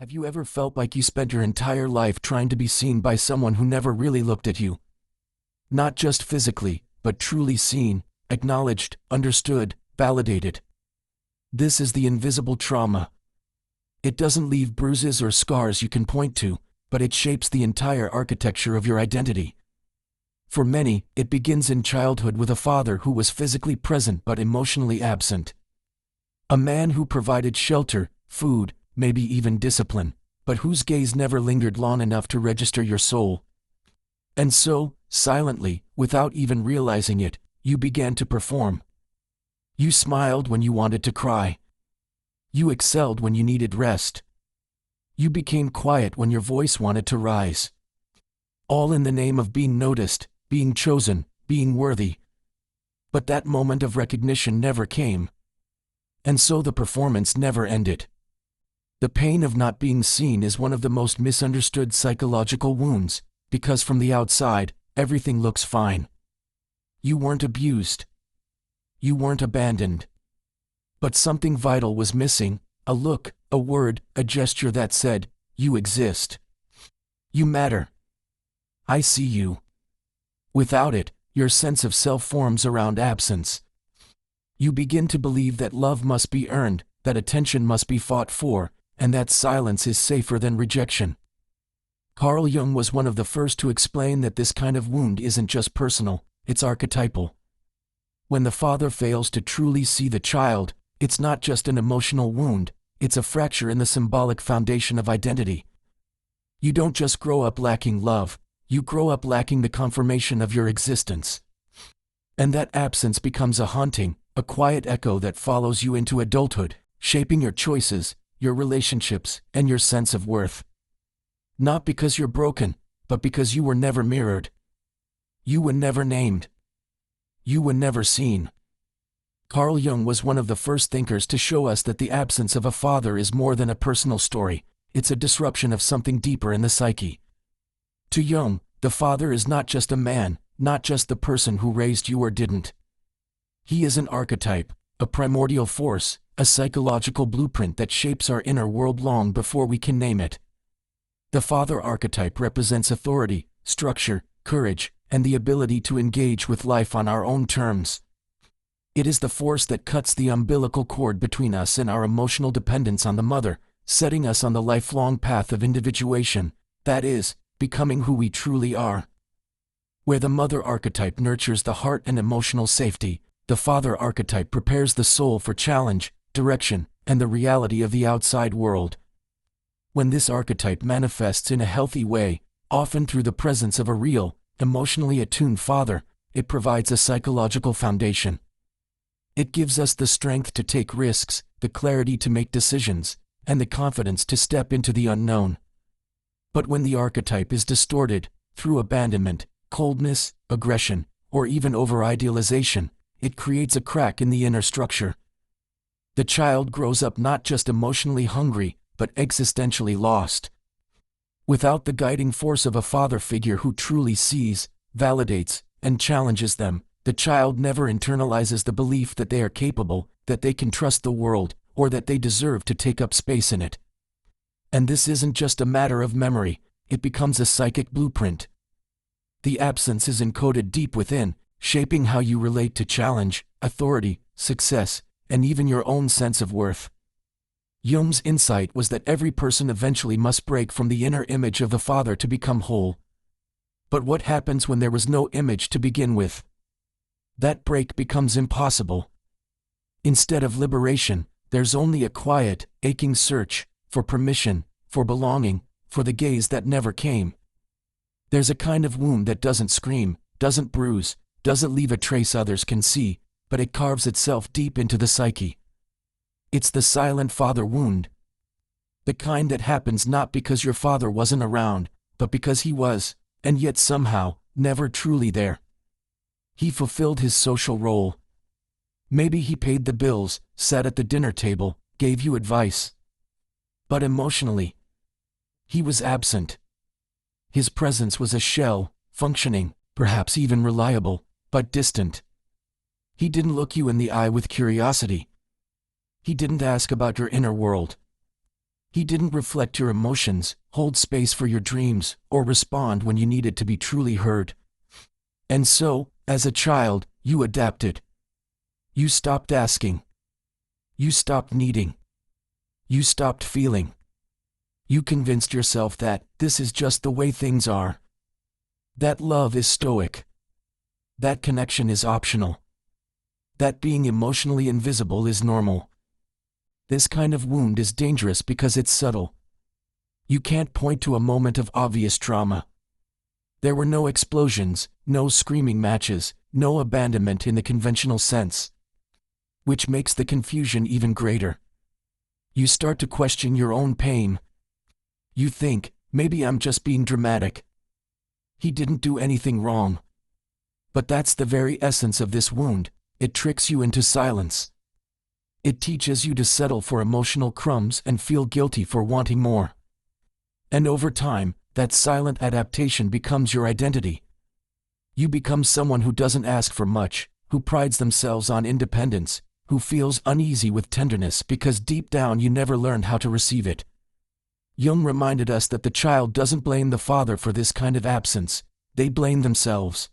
Have you ever felt like you spent your entire life trying to be seen by someone who never really looked at you? Not just physically, but truly seen, acknowledged, understood, validated. This is the invisible trauma. It doesn't leave bruises or scars you can point to, but it shapes the entire architecture of your identity. For many, it begins in childhood with a father who was physically present but emotionally absent. A man who provided shelter, food, maybe even discipline, but whose gaze never lingered long enough to register your soul. And so, silently, without even realizing it, you began to perform. You smiled when you wanted to cry. You excelled when you needed rest. You became quiet when your voice wanted to rise. All in the name of being noticed, being chosen, being worthy. But that moment of recognition never came. And so the performance never ended. The pain of not being seen is one of the most misunderstood psychological wounds, because from the outside, everything looks fine. You weren't abused. You weren't abandoned. But something vital was missing, a look, a word, a gesture that said, "You exist. You matter. I see you." Without it, your sense of self forms around absence. You begin to believe that love must be earned, that attention must be fought for, and that silence is safer than rejection. Carl Jung was one of the first to explain that this kind of wound isn't just personal, it's archetypal. When the father fails to truly see the child, it's not just an emotional wound, it's a fracture in the symbolic foundation of identity. You don't just grow up lacking love, you grow up lacking the confirmation of your existence. And that absence becomes a haunting, a quiet echo that follows you into adulthood, shaping your choices, your relationships, and your sense of worth. Not because you're broken, but because you were never mirrored. You were never named. You were never seen. Carl Jung was one of the first thinkers to show us that the absence of a father is more than a personal story, it's a disruption of something deeper in the psyche. To Jung, the father is not just a man, not just the person who raised you or didn't. He is an archetype, a primordial force, a psychological blueprint that shapes our inner world long before we can name it. The father archetype represents authority, structure, courage, and the ability to engage with life on our own terms. It is the force that cuts the umbilical cord between us and our emotional dependence on the mother, setting us on the lifelong path of individuation, that is, becoming who we truly are. Where the mother archetype nurtures the heart and emotional safety, the father archetype prepares the soul for challenge, direction, and the reality of the outside world. When this archetype manifests in a healthy way, often through the presence of a real, emotionally attuned father, it provides a psychological foundation. It gives us the strength to take risks, the clarity to make decisions, and the confidence to step into the unknown. But when the archetype is distorted, through abandonment, coldness, aggression, or even over-idealization, it creates a crack in the inner structure. The child grows up not just emotionally hungry, but existentially lost. Without the guiding force of a father figure who truly sees, validates, and challenges them, the child never internalizes the belief that they are capable, that they can trust the world, or that they deserve to take up space in it. And this isn't just a matter of memory, it becomes a psychic blueprint. The absence is encoded deep within, shaping how you relate to challenge, authority, success, and even your own sense of worth. Jung's insight was that every person eventually must break from the inner image of the father to become whole. But what happens when there was no image to begin with? That break becomes impossible. Instead of liberation, there's only a quiet, aching search for permission, for belonging, for the gaze that never came. There's a kind of wound that doesn't scream, doesn't bruise, doesn't leave a trace others can see, but it carves itself deep into the psyche. It's the silent father wound. The kind that happens not because your father wasn't around, but because he was, and yet somehow, never truly there. He fulfilled his social role. Maybe he paid the bills, sat at the dinner table, gave you advice. But emotionally, he was absent. His presence was a shell, functioning, perhaps even reliable, but distant. He didn't look you in the eye with curiosity. He didn't ask about your inner world. He didn't reflect your emotions, hold space for your dreams, or respond when you needed to be truly heard. And so, as a child, you adapted. You stopped asking. You stopped needing. You stopped feeling. You convinced yourself that this is just the way things are. That love is stoic. That connection is optional. That being emotionally invisible is normal. This kind of wound is dangerous because it's subtle. You can't point to a moment of obvious trauma. There were no explosions, no screaming matches, no abandonment in the conventional sense. Which makes the confusion even greater. You start to question your own pain. You think, maybe I'm just being dramatic. He didn't do anything wrong. But that's the very essence of this wound. It tricks you into silence. It teaches you to settle for emotional crumbs and feel guilty for wanting more. And over time, that silent adaptation becomes your identity. You become someone who doesn't ask for much, who prides themselves on independence, who feels uneasy with tenderness because deep down you never learned how to receive it. Jung reminded us that the child doesn't blame the father for this kind of absence, they blame themselves.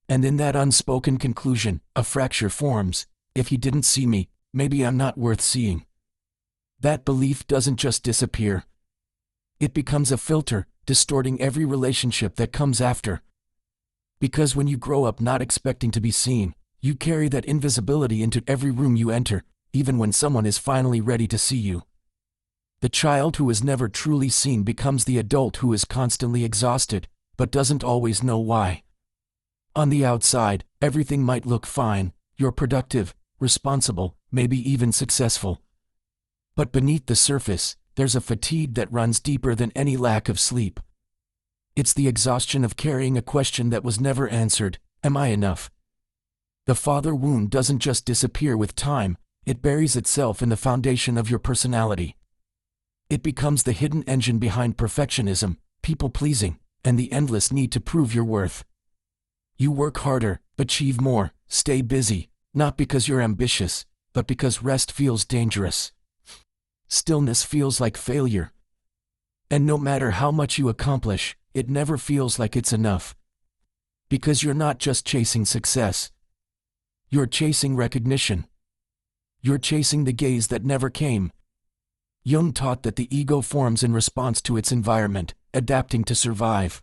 And in that unspoken conclusion, a fracture forms. If he didn't see me, maybe I'm not worth seeing. That belief doesn't just disappear. It becomes a filter, distorting every relationship that comes after. Because when you grow up not expecting to be seen, you carry that invisibility into every room you enter, even when someone is finally ready to see you. The child who is never truly seen becomes the adult who is constantly exhausted, but doesn't always know why. On the outside, everything might look fine, you're productive, responsible, maybe even successful. But beneath the surface, there's a fatigue that runs deeper than any lack of sleep. It's the exhaustion of carrying a question that was never answered, am I enough? The father wound doesn't just disappear with time, it buries itself in the foundation of your personality. It becomes the hidden engine behind perfectionism, people-pleasing, and the endless need to prove your worth. You work harder, achieve more, stay busy, not because you're ambitious, but because rest feels dangerous. Stillness feels like failure. And no matter how much you accomplish, it never feels like it's enough. Because you're not just chasing success. You're chasing recognition. You're chasing the gaze that never came. Jung taught that the ego forms in response to its environment, adapting to survive.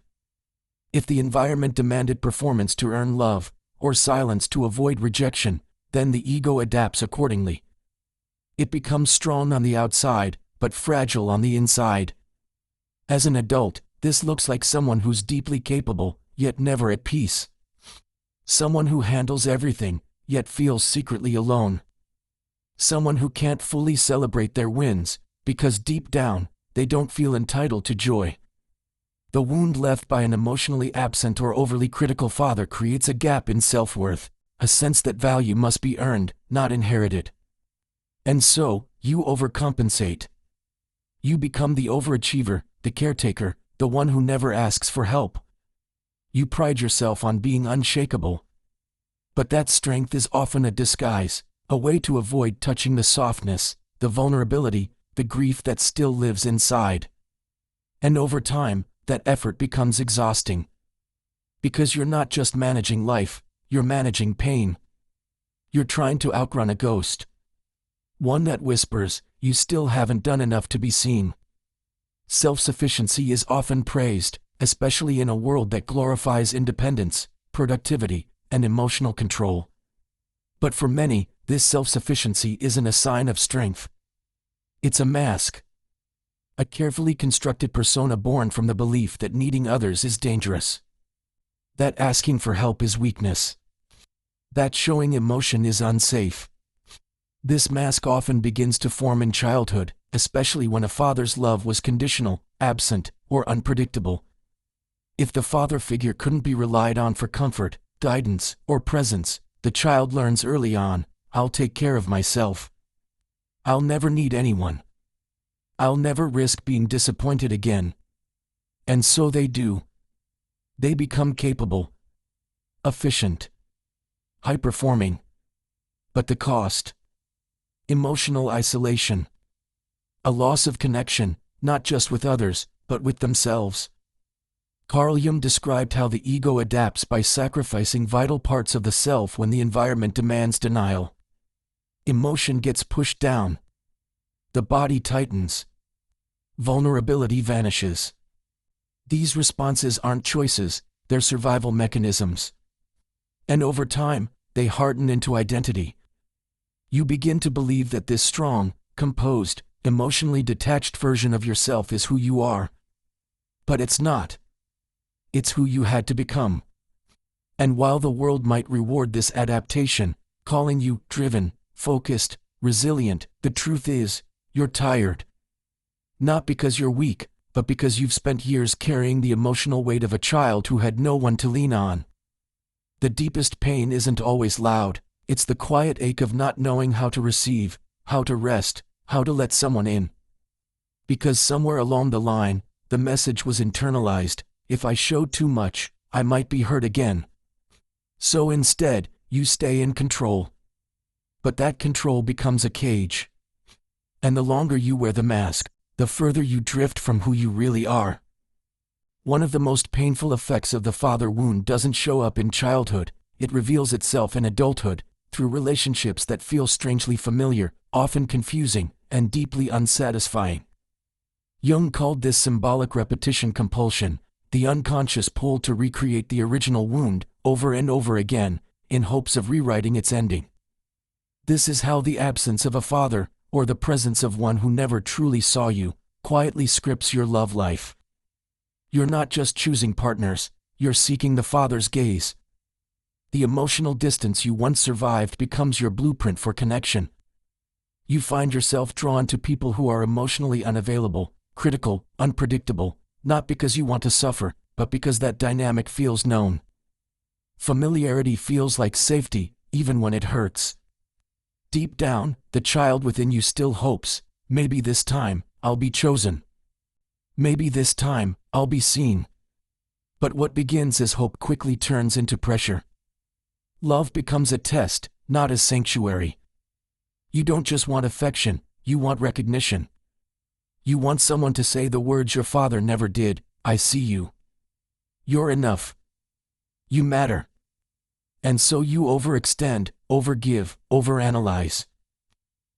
If the environment demanded performance to earn love, or silence to avoid rejection, then the ego adapts accordingly. It becomes strong on the outside, but fragile on the inside. As an adult, this looks like someone who's deeply capable, yet never at peace. Someone who handles everything, yet feels secretly alone. Someone who can't fully celebrate their wins, because deep down, they don't feel entitled to joy. The wound left by an emotionally absent or overly critical father creates a gap in self-worth, a sense that value must be earned, not inherited. And so, you overcompensate. You become the overachiever, the caretaker, the one who never asks for help. You pride yourself on being unshakable. But that strength is often a disguise, a way to avoid touching the softness, the vulnerability, the grief that still lives inside. And over time, that effort becomes exhausting. Because you're not just managing life, you're managing pain. You're trying to outrun a ghost. One that whispers, you still haven't done enough to be seen. Self-sufficiency is often praised, especially in a world that glorifies independence, productivity, and emotional control. But for many, this self-sufficiency isn't a sign of strength. It's a mask. A carefully constructed persona born from the belief that needing others is dangerous. That asking for help is weakness. That showing emotion is unsafe. This mask often begins to form in childhood, especially when a father's love was conditional, absent, or unpredictable. If the father figure couldn't be relied on for comfort, guidance, or presence, the child learns early on, I'll take care of myself. I'll never need anyone. I'll never risk being disappointed again. And so they do. They become capable, efficient, high-performing. But the cost? Emotional isolation. A loss of connection, not just with others, but with themselves. Carl Jung described how the ego adapts by sacrificing vital parts of the self when the environment demands denial. Emotion gets pushed down. The body tightens. Vulnerability vanishes. These responses aren't choices, they're survival mechanisms. And over time, they harden into identity. You begin to believe that this strong, composed, emotionally detached version of yourself is who you are. But it's not. It's who you had to become. And while the world might reward this adaptation, calling you driven, focused, resilient, the truth is, you're tired. Not because you're weak, but because you've spent years carrying the emotional weight of a child who had no one to lean on. The deepest pain isn't always loud, it's the quiet ache of not knowing how to receive, how to rest, how to let someone in. Because somewhere along the line, the message was internalized: if I showed too much, I might be hurt again. So instead, you stay in control. But that control becomes a cage. And the longer you wear the mask, the further you drift from who you really are. One of the most painful effects of the father wound doesn't show up in childhood, it reveals itself in adulthood, through relationships that feel strangely familiar, often confusing, and deeply unsatisfying. Jung called this symbolic repetition compulsion, the unconscious pull to recreate the original wound, over and over again, in hopes of rewriting its ending. This is how the absence of a father, or the presence of one who never truly saw you, quietly scripts your love life. You're not just choosing partners, you're seeking the father's gaze. The emotional distance you once survived becomes your blueprint for connection. You find yourself drawn to people who are emotionally unavailable, critical, unpredictable, not because you want to suffer, but because that dynamic feels known. Familiarity feels like safety, even when it hurts. Deep down, the child within you still hopes, maybe this time, I'll be chosen. Maybe this time, I'll be seen. But what begins as hope quickly turns into pressure. Love becomes a test, not a sanctuary. You don't just want affection, you want recognition. You want someone to say the words your father never did: I see you. You're enough. You matter. And so you overextend, overgive, overanalyze.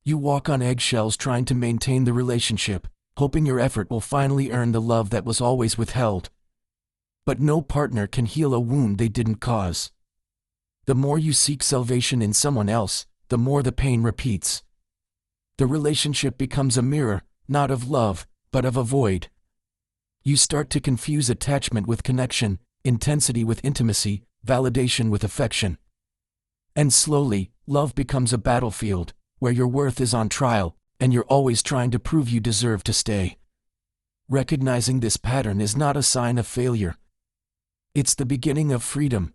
You walk on eggshells trying to maintain the relationship, hoping your effort will finally earn the love that was always withheld. But no partner can heal a wound they didn't cause. The more you seek salvation in someone else, the more the pain repeats. The relationship becomes a mirror, not of love, but of a void. You start to confuse attachment with connection, intensity with intimacy, validation with affection. And slowly, love becomes a battlefield, where your worth is on trial, and you're always trying to prove you deserve to stay. Recognizing this pattern is not a sign of failure. It's the beginning of freedom.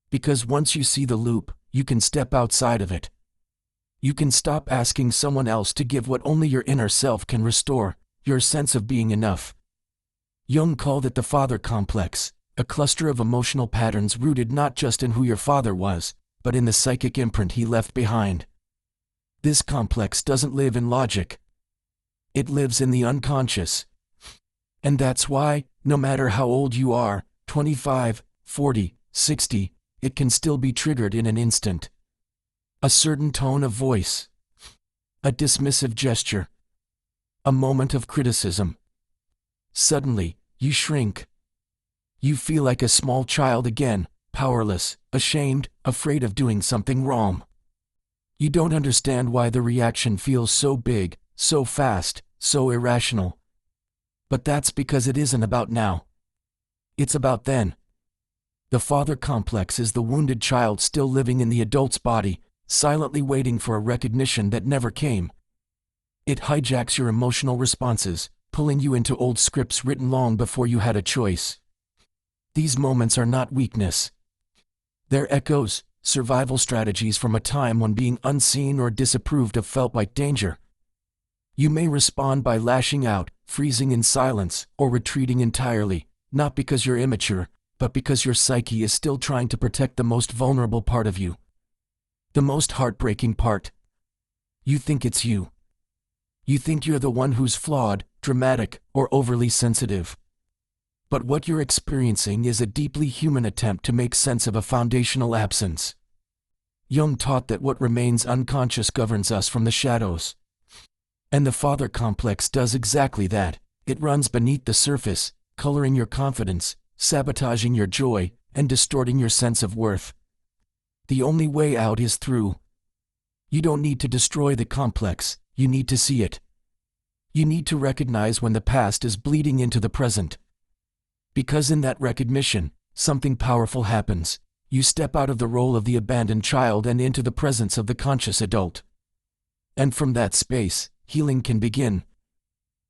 Because once you see the loop, you can step outside of it. You can stop asking someone else to give what only your inner self can restore, your sense of being enough. Jung called it the father complex, a cluster of emotional patterns rooted not just in who your father was, but in the psychic imprint he left behind. This complex doesn't live in logic. It lives in the unconscious. And that's why, no matter how old you are, 25, 40, 60, it can still be triggered in an instant. A certain tone of voice. A dismissive gesture. A moment of criticism. Suddenly, you shrink. You feel like a small child again, powerless, ashamed, afraid of doing something wrong. You don't understand why the reaction feels so big, so fast, so irrational. But that's because it isn't about now. It's about then. The father complex is the wounded child still living in the adult's body, silently waiting for a recognition that never came. It hijacks your emotional responses, pulling you into old scripts written long before you had a choice. These moments are not weakness. They're echoes, survival strategies from a time when being unseen or disapproved of felt like danger. You may respond by lashing out, freezing in silence, or retreating entirely, not because you're immature, but because your psyche is still trying to protect the most vulnerable part of you. The most heartbreaking part. You think it's you. You think you're the one who's flawed, dramatic, or overly sensitive. But what you're experiencing is a deeply human attempt to make sense of a foundational absence. Jung taught that what remains unconscious governs us from the shadows. And the father complex does exactly that. It runs beneath the surface, coloring your confidence, sabotaging your joy, and distorting your sense of worth. The only way out is through. You don't need to destroy the complex, you need to see it. You need to recognize when the past is bleeding into the present. Because in that recognition, something powerful happens. You step out of the role of the abandoned child and into the presence of the conscious adult. And from that space, healing can begin.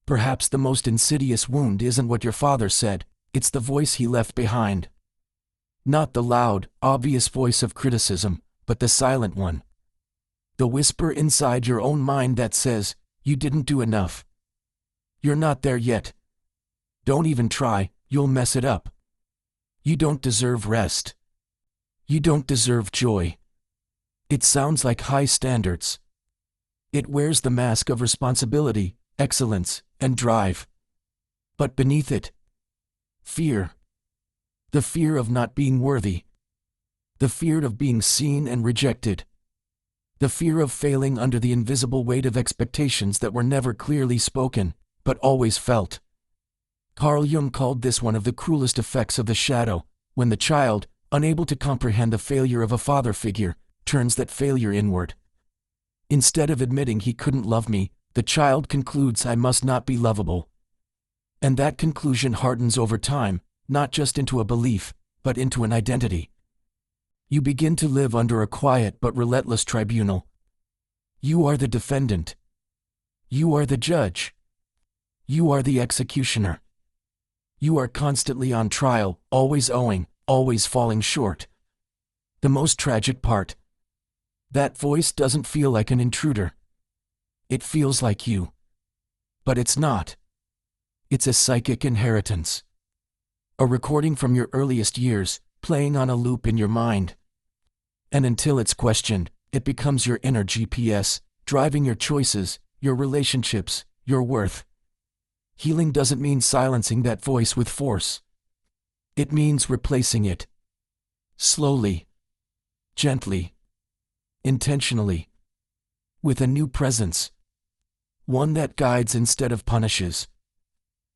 Perhaps the most insidious wound isn't what your father said, it's the voice he left behind. Not the loud, obvious voice of criticism, but the silent one. The whisper inside your own mind that says, you didn't do enough. You're not there yet. Don't even try, you'll mess it up. You don't deserve rest. You don't deserve joy. It sounds like high standards. It wears the mask of responsibility, excellence, and drive. But beneath it, fear. The fear of not being worthy. The fear of being seen and rejected. The fear of failing under the invisible weight of expectations that were never clearly spoken, but always felt. Carl Jung called this one of the cruelest effects of the shadow, when the child, unable to comprehend the failure of a father figure, turns that failure inward. Instead of admitting he couldn't love me, the child concludes I must not be lovable. And that conclusion hardens over time, not just into a belief, but into an identity. You begin to live under a quiet but relentless tribunal. You are the defendant. You are the judge. You are the executioner. You are constantly on trial, always owing, always falling short. The most tragic part. That voice doesn't feel like an intruder. It feels like you. But it's not. It's a psychic inheritance. A recording from your earliest years, playing on a loop in your mind. And until it's questioned, it becomes your inner GPS, driving your choices, your relationships, your worth. Healing doesn't mean silencing that voice with force. It means replacing it. Slowly. Gently. Intentionally. With a new presence. One that guides instead of punishes.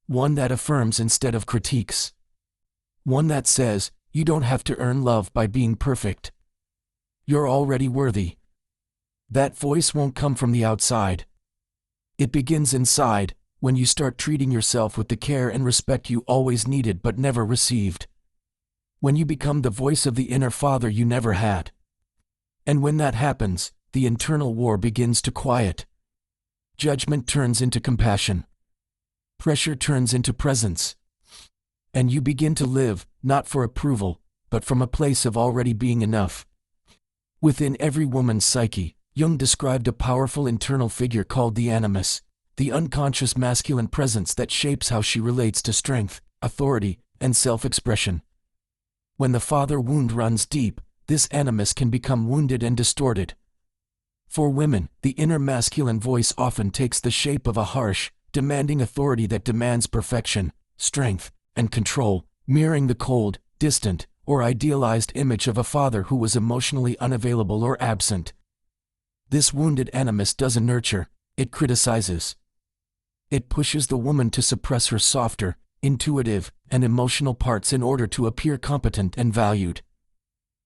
One that affirms instead of critiques. One that says, you don't have to earn love by being perfect. You're already worthy. That voice won't come from the outside. It begins inside, when you start treating yourself with the care and respect you always needed but never received. When you become the voice of the inner father you never had. And when that happens, the internal war begins to quiet. Judgment turns into compassion. Pressure turns into presence. And you begin to live, not for approval, but from a place of already being enough. Within every woman's psyche, Jung described a powerful internal figure called the animus, the unconscious masculine presence that shapes how she relates to strength, authority, and self-expression. When the father wound runs deep, this animus can become wounded and distorted. For women, the inner masculine voice often takes the shape of a harsh, demanding authority that demands perfection, strength, and control, mirroring the cold, distant, or idealized image of a father who was emotionally unavailable or absent. This wounded animus doesn't nurture, it criticizes. It pushes the woman to suppress her softer, intuitive, and emotional parts in order to appear competent and valued.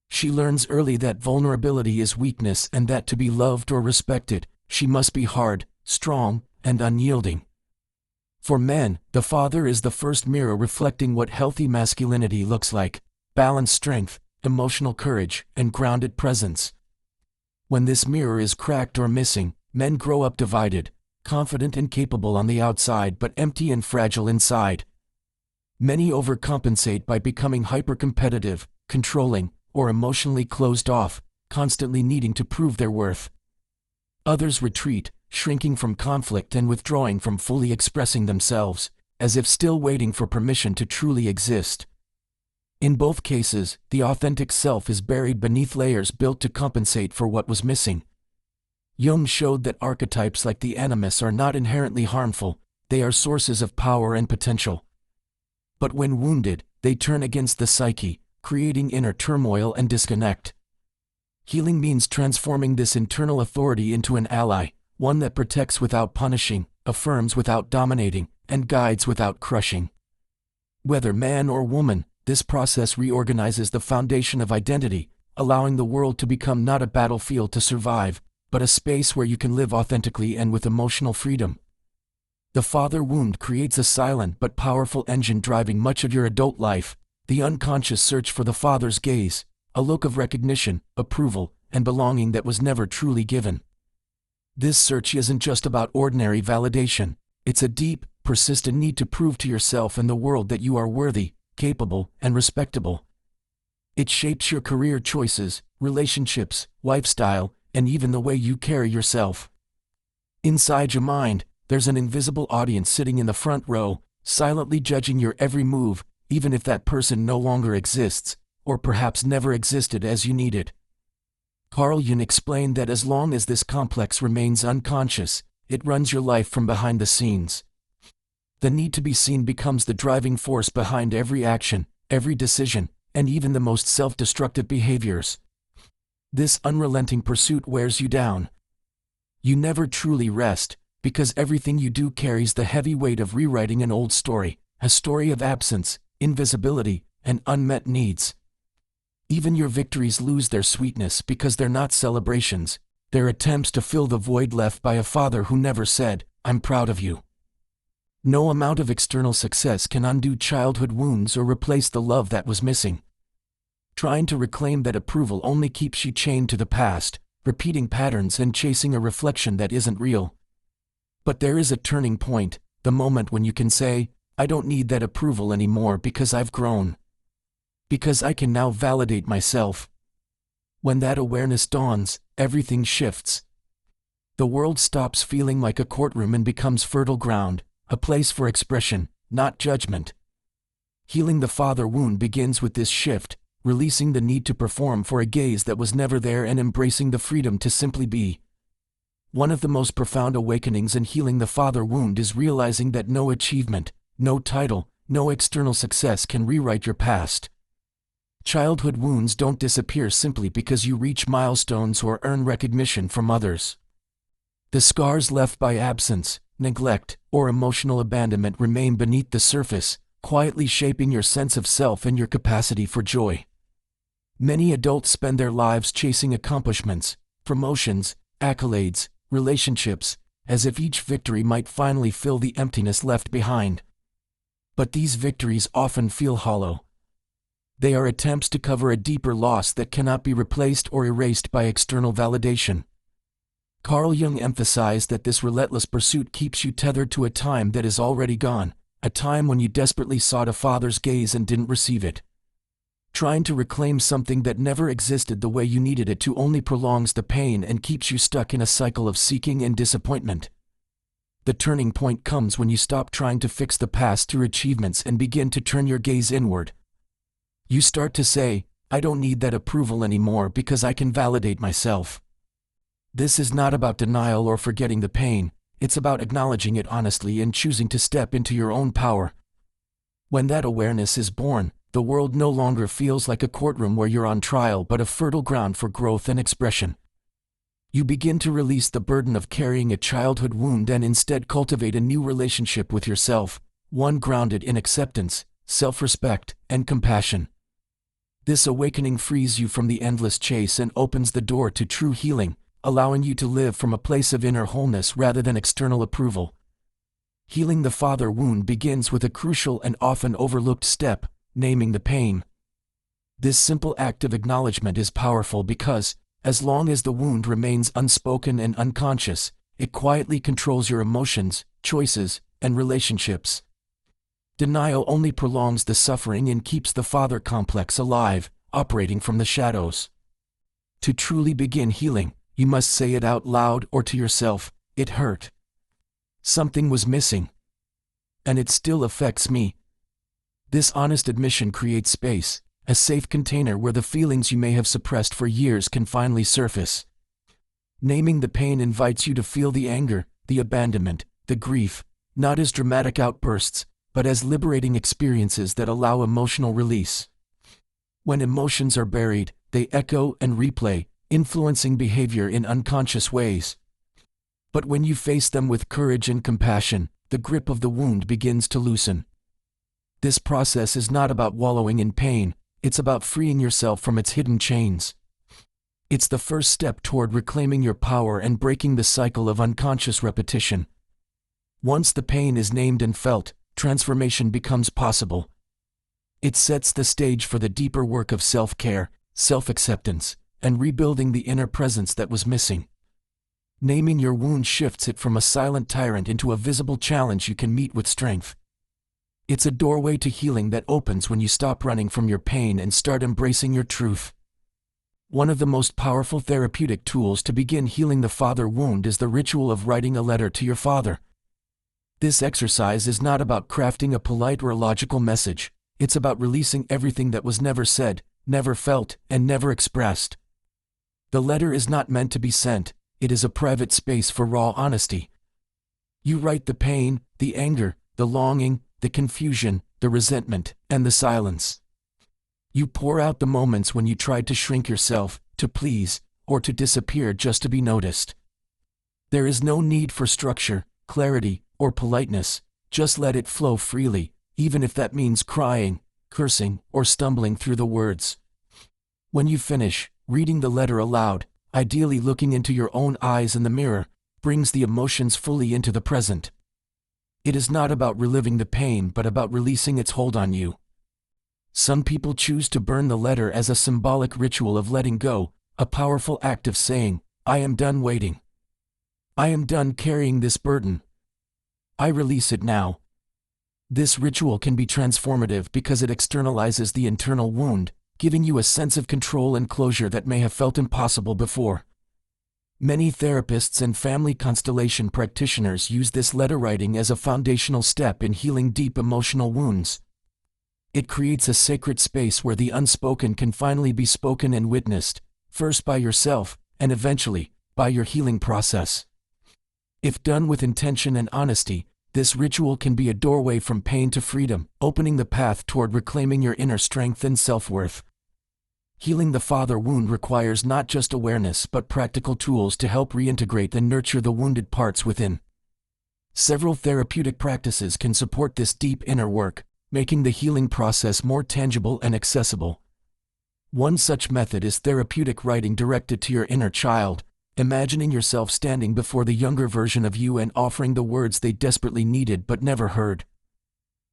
She learns early that vulnerability is weakness and that to be loved or respected, she must be hard, strong, and unyielding. For men, the father is the first mirror reflecting what healthy masculinity looks like: balanced strength, emotional courage, and grounded presence. When this mirror is cracked or missing, men grow up divided, confident and capable on the outside but empty and fragile inside. Many overcompensate by becoming hyper-competitive, controlling, or emotionally closed off, constantly needing to prove their worth. Others retreat, shrinking from conflict and withdrawing from fully expressing themselves, as if still waiting for permission to truly exist. In both cases, the authentic self is buried beneath layers built to compensate for what was missing. Jung showed that archetypes like the animus are not inherently harmful, they are sources of power and potential. But when wounded, they turn against the psyche, creating inner turmoil and disconnect. Healing means transforming this internal authority into an ally, one that protects without punishing, affirms without dominating, and guides without crushing. Whether man or woman, this process reorganizes the foundation of identity, allowing the world to become not a battlefield to survive, but a space where you can live authentically and with emotional freedom. The father wound creates a silent but powerful engine driving much of your adult life, the unconscious search for the father's gaze, a look of recognition, approval, and belonging that was never truly given. This search isn't just about ordinary validation, it's a deep, persistent need to prove to yourself and the world that you are worthy, capable, and respectable. It shapes your career choices, relationships, lifestyle, and even the way you carry yourself. Inside your mind, there's an invisible audience sitting in the front row, silently judging your every move, even if that person no longer exists, or perhaps never existed as you needed. Carl Jung explained that as long as this complex remains unconscious, it runs your life from behind the scenes. The need to be seen becomes the driving force behind every action, every decision, and even the most self-destructive behaviors. This unrelenting pursuit wears you down. You never truly rest, because everything you do carries the heavy weight of rewriting an old story, a story of absence, invisibility, and unmet needs. Even your victories lose their sweetness because they're not celebrations, they're attempts to fill the void left by a father who never said, "I'm proud of you." No amount of external success can undo childhood wounds or replace the love that was missing. Trying to reclaim that approval only keeps you chained to the past, repeating patterns and chasing a reflection that isn't real. But there is a turning point, the moment when you can say, "I don't need that approval anymore because I've grown. Because I can now validate myself." When that awareness dawns, everything shifts. The world stops feeling like a courtroom and becomes fertile ground, a place for expression, not judgment. Healing the father wound begins with this shift, releasing the need to perform for a gaze that was never there and embracing the freedom to simply be. One of the most profound awakenings in healing the father wound is realizing that no achievement, no title, no external success can rewrite your past. Childhood wounds don't disappear simply because you reach milestones or earn recognition from others. The scars left by absence, neglect, or emotional abandonment remain beneath the surface, quietly shaping your sense of self and your capacity for joy. Many adults spend their lives chasing accomplishments, promotions, accolades, relationships, as if each victory might finally fill the emptiness left behind. But these victories often feel hollow. They are attempts to cover a deeper loss that cannot be replaced or erased by external validation. Carl Jung emphasized that this relentless pursuit keeps you tethered to a time that is already gone, a time when you desperately sought a father's gaze and didn't receive it. Trying to reclaim something that never existed the way you needed it to only prolongs the pain and keeps you stuck in a cycle of seeking and disappointment. The turning point comes when you stop trying to fix the past through achievements and begin to turn your gaze inward. You start to say, "I don't need that approval anymore because I can validate myself." This is not about denial or forgetting the pain, it's about acknowledging it honestly and choosing to step into your own power. When that awareness is born, the world no longer feels like a courtroom where you're on trial but a fertile ground for growth and expression. You begin to release the burden of carrying a childhood wound and instead cultivate a new relationship with yourself, one grounded in acceptance, self-respect, and compassion. This awakening frees you from the endless chase and opens the door to true healing, allowing you to live from a place of inner wholeness rather than external approval. Healing the father wound begins with a crucial and often overlooked step, naming the pain. This simple act of acknowledgement is powerful because, as long as the wound remains unspoken and unconscious, it quietly controls your emotions, choices, and relationships. Denial only prolongs the suffering and keeps the father complex alive, operating from the shadows. To truly begin healing, you must say it out loud or to yourself, "It hurt. Something was missing. And it still affects me." This honest admission creates space, a safe container where the feelings you may have suppressed for years can finally surface. Naming the pain invites you to feel the anger, the abandonment, the grief, not as dramatic outbursts, but as liberating experiences that allow emotional release. When emotions are buried, they echo and replay, influencing behavior in unconscious ways. But when you face them with courage and compassion, the grip of the wound begins to loosen. This process is not about wallowing in pain, it's about freeing yourself from its hidden chains. It's the first step toward reclaiming your power and breaking the cycle of unconscious repetition. Once the pain is named and felt, transformation becomes possible. It sets the stage for the deeper work of self-care, self-acceptance, and rebuilding the inner presence that was missing. Naming your wound shifts it from a silent tyrant into a visible challenge you can meet with strength. It's a doorway to healing that opens when you stop running from your pain and start embracing your truth. One of the most powerful therapeutic tools to begin healing the father wound is the ritual of writing a letter to your father. This exercise is not about crafting a polite or logical message, it's about releasing everything that was never said, never felt, and never expressed. The letter is not meant to be sent, it is a private space for raw honesty. You write the pain, the anger, the longing, the confusion, the resentment, and the silence. You pour out the moments when you tried to shrink yourself, to please, or to disappear just to be noticed. There is no need for structure, clarity, or politeness, just let it flow freely, even if that means crying, cursing, or stumbling through the words. When you finish, reading the letter aloud, ideally looking into your own eyes in the mirror, brings the emotions fully into the present. It is not about reliving the pain but about releasing its hold on you. Some people choose to burn the letter as a symbolic ritual of letting go, a powerful act of saying, I am done waiting. I am done carrying this burden. I release it now. This ritual can be transformative because it externalizes the internal wound, giving you a sense of control and closure that may have felt impossible before. Many therapists and family constellation practitioners use this letter writing as a foundational step in healing deep emotional wounds. It creates a sacred space where the unspoken can finally be spoken and witnessed, first by yourself, and eventually, by your healing process. If done with intention and honesty, this ritual can be a doorway from pain to freedom, opening the path toward reclaiming your inner strength and self-worth. Healing the father wound requires not just awareness but practical tools to help reintegrate and nurture the wounded parts within. Several therapeutic practices can support this deep inner work, making the healing process more tangible and accessible. One such method is therapeutic writing directed to your inner child, imagining yourself standing before the younger version of you and offering the words they desperately needed but never heard.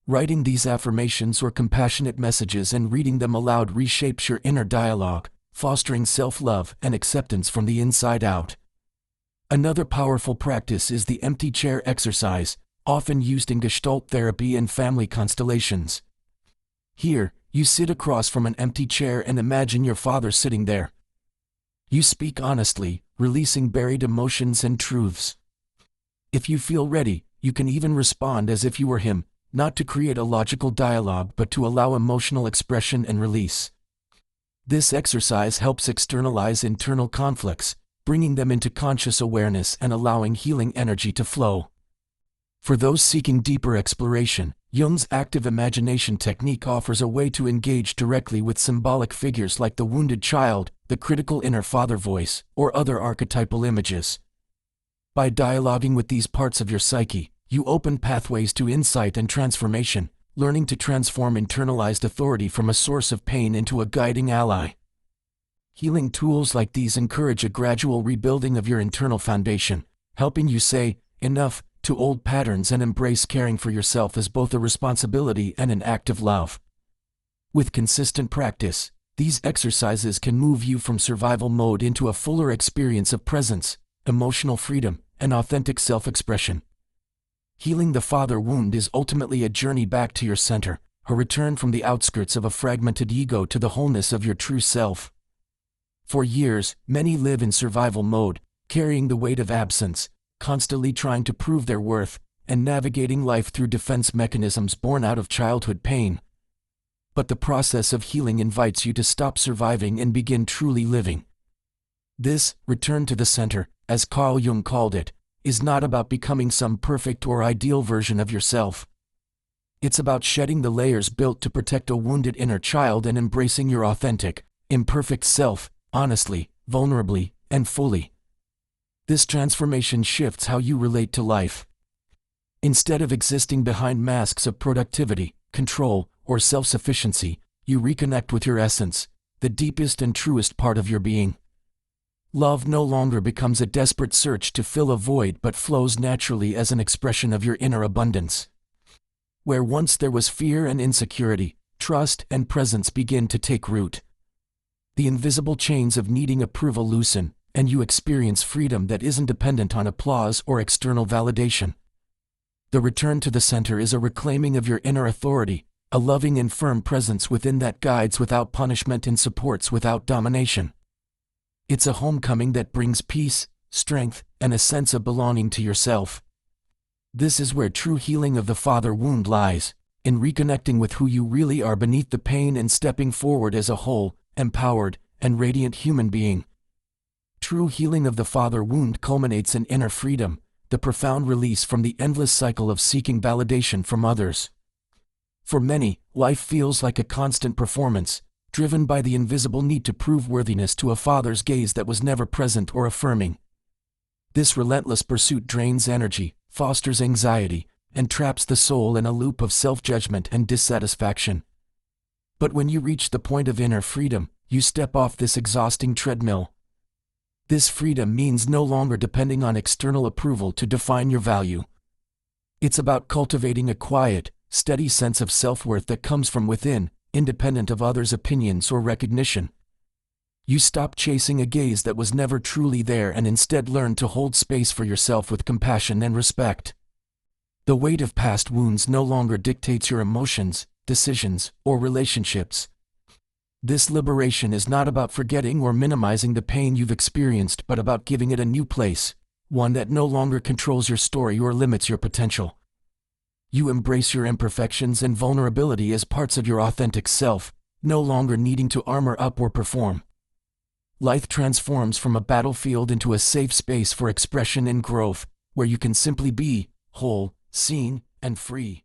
Writing these affirmations or compassionate messages and reading them aloud reshapes your inner dialogue, fostering self-love and acceptance from the inside out. Another powerful practice is the empty chair exercise, often used in Gestalt therapy and family constellations. Here, you sit across from an empty chair and imagine your father sitting there. You speak honestly, releasing buried emotions and truths. If you feel ready, you can even respond as if you were him, not to create a logical dialogue but to allow emotional expression and release. This exercise helps externalize internal conflicts, bringing them into conscious awareness and allowing healing energy to flow. For those seeking deeper exploration, Jung's active imagination technique offers a way to engage directly with symbolic figures like the wounded child, the critical inner father voice, or other archetypal images. By dialoguing with these parts of your psyche, you open pathways to insight and transformation, learning to transform internalized authority from a source of pain into a guiding ally. Healing tools like these encourage a gradual rebuilding of your internal foundation, helping you say, enough, to old patterns and embrace caring for yourself as both a responsibility and an act of love. With consistent practice, these exercises can move you from survival mode into a fuller experience of presence, emotional freedom, and authentic self-expression. Healing the father wound is ultimately a journey back to your center, a return from the outskirts of a fragmented ego to the wholeness of your true self. For years, many live in survival mode, carrying the weight of absence, constantly trying to prove their worth, and navigating life through defense mechanisms born out of childhood pain. But the process of healing invites you to stop surviving and begin truly living. This return to the center, as Carl Jung called it, is not about becoming some perfect or ideal version of yourself. It's about shedding the layers built to protect a wounded inner child and embracing your authentic, imperfect self, honestly, vulnerably, and fully. This transformation shifts how you relate to life. Instead of existing behind masks of productivity, control, or self-sufficiency, you reconnect with your essence, the deepest and truest part of your being. Love no longer becomes a desperate search to fill a void but flows naturally as an expression of your inner abundance. Where once there was fear and insecurity, trust and presence begin to take root. The invisible chains of needing approval loosen, and you experience freedom that isn't dependent on applause or external validation. The return to the center is a reclaiming of your inner authority, a loving and firm presence within that guides without punishment and supports without domination. It's a homecoming that brings peace, strength, and a sense of belonging to yourself. This is where true healing of the father wound lies, in reconnecting with who you really are beneath the pain and stepping forward as a whole, empowered, and radiant human being. True healing of the father wound culminates in inner freedom, the profound release from the endless cycle of seeking validation from others. For many, life feels like a constant performance, driven by the invisible need to prove worthiness to a father's gaze that was never present or affirming. This relentless pursuit drains energy, fosters anxiety, and traps the soul in a loop of self-judgment and dissatisfaction. But when you reach the point of inner freedom, you step off this exhausting treadmill. This freedom means no longer depending on external approval to define your value. It's about cultivating a quiet, steady sense of self-worth that comes from within, independent of others' opinions or recognition. You stop chasing a gaze that was never truly there and instead learn to hold space for yourself with compassion and respect. The weight of past wounds no longer dictates your emotions, decisions, or relationships. This liberation is not about forgetting or minimizing the pain you've experienced but about giving it a new place, one that no longer controls your story or limits your potential. You embrace your imperfections and vulnerability as parts of your authentic self, no longer needing to armor up or perform. Life transforms from a battlefield into a safe space for expression and growth, where you can simply be, whole, seen, and free.